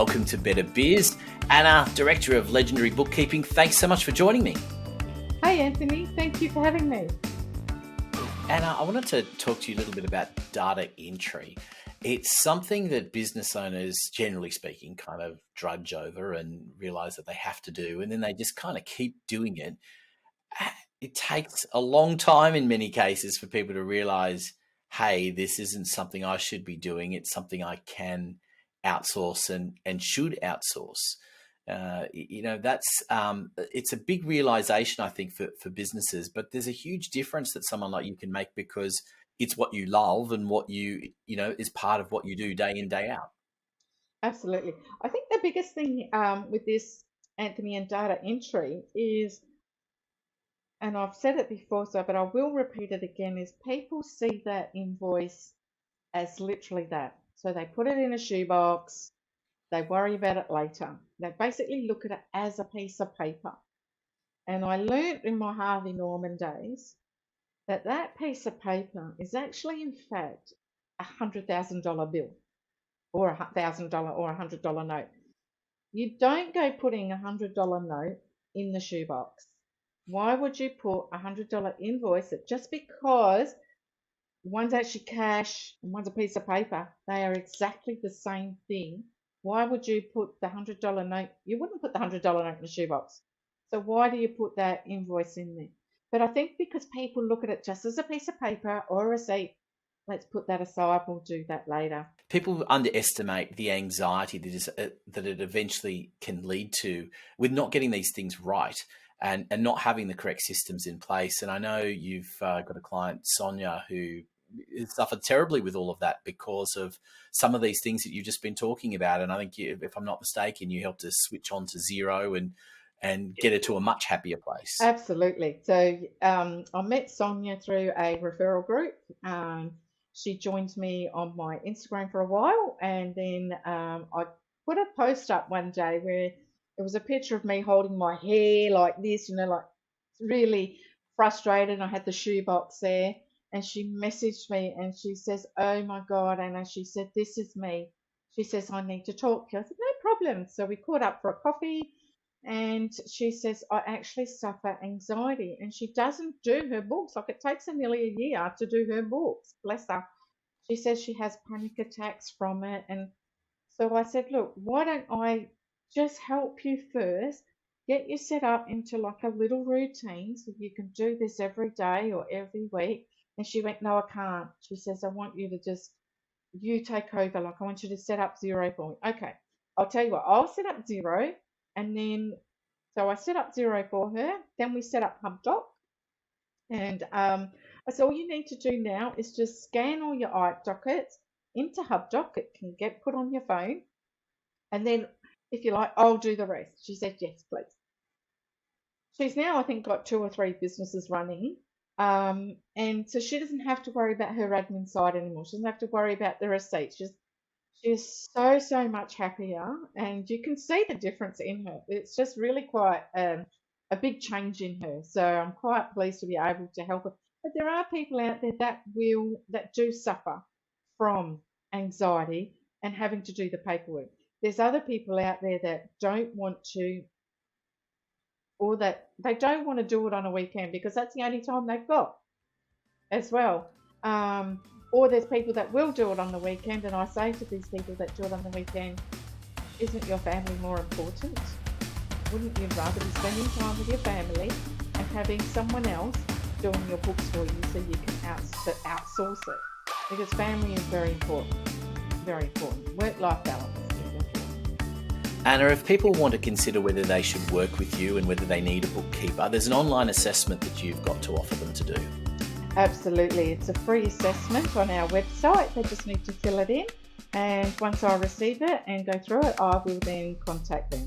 welcome to Better Biz. Anna, Director of Legendary Bookkeeping, thanks so much for joining me. Hey Anthony, thank you for having me. Anna, I wanted to talk to you a little bit about data entry. It's something that business owners, generally speaking, kind of drudge over and realize that they have to do, and then they just kind of keep doing it. It takes a long time in many cases for people to realize, hey, this isn't something I should be doing. It's something I can outsource and should outsource. It's a big realization, I think, for businesses, but there's a huge difference that someone like you can make because it's what you love and what is part of what you do day in, day out. Absolutely. I think the biggest thing with this, Anthony, and data entry is, and I've said it before, but I will repeat it again, is people see that invoice as literally that. So they put it in a shoebox, they worry about it later. They basically look at it as a piece of paper. And I learned in my Harvey Norman days that piece of paper is actually, in fact, $100,000 bill or $1,000 or $100 note. You don't go putting a $100 note in the shoebox. Why would you put a $100 invoice that just because one's actually cash and one's a piece of paper, they are exactly the same thing? Why would you put the $100 note? You wouldn't put the $100 note in the shoebox. So why do you put that invoice in there? But I think because people look at it just as a piece of paper or a receipt, let's put that aside, we'll do that later. People underestimate the anxiety that it eventually can lead to with not getting these things right and not having the correct systems in place. And I know you've got a client, Sonia, who suffered terribly with all of that because of some of these things that you've just been talking about. And I think, if I'm not mistaken, you helped us switch on to Xero and get her to a much happier place. Absolutely. So I met Sonia through a referral group. She joined me on my Instagram for a while, and then I put a post up one day where it was a picture of me holding my hair like this, like really frustrated. I had the shoebox there, and she messaged me and she says, "Oh my God, Anna," she said, "this is me." She says, "I need to talk to you." I said, "No problem." So we caught up for a coffee. And she says, "I actually suffer anxiety." And she doesn't do her books. Like, it takes her nearly a year to do her books. Bless her. She says she has panic attacks from it. And so I said, "Look, why don't I just help you first, get you set up into like a little routine so you can do this every day or every week?" And she went, "No, I can't." She says, "I want you to you take over. Like, I want you to set up Xero for me." Okay, I'll tell you what, I'll set up Xero. And then, so I set up Xero for her. Then we set up Hubdoc. And I said, all you need to do now is just scan all your dockets into Hubdoc. It can get put on your phone. And then, if you like, I'll do the rest. She said, "Yes, please." She's now, I think, got 2 or 3 businesses running. And so she doesn't have to worry about her admin side anymore. She doesn't have to worry about the receipts. She's so much happier, and you can see the difference in her. It's just really quite a big change in her. So I'm quite pleased to be able to help her. But there are people out there that do suffer from anxiety and having to do the paperwork. There's other people out there that don't want to, or that they don't want to do it on a weekend because that's the only time they've got as well. Or there's people that will do it on the weekend, and I say to these people that do it on the weekend, isn't your family more important? Wouldn't you rather be spending time with your family and having someone else doing your books for you so you can outsource it? Because family is very important. Very important. Work-life balance is important. Anna, if people want to consider whether they should work with you and whether they need a bookkeeper, there's an online assessment that you've got to offer them to do. Absolutely. It's a free assessment on our website. They just need to fill it in. And once I receive it and go through it, I will then contact them.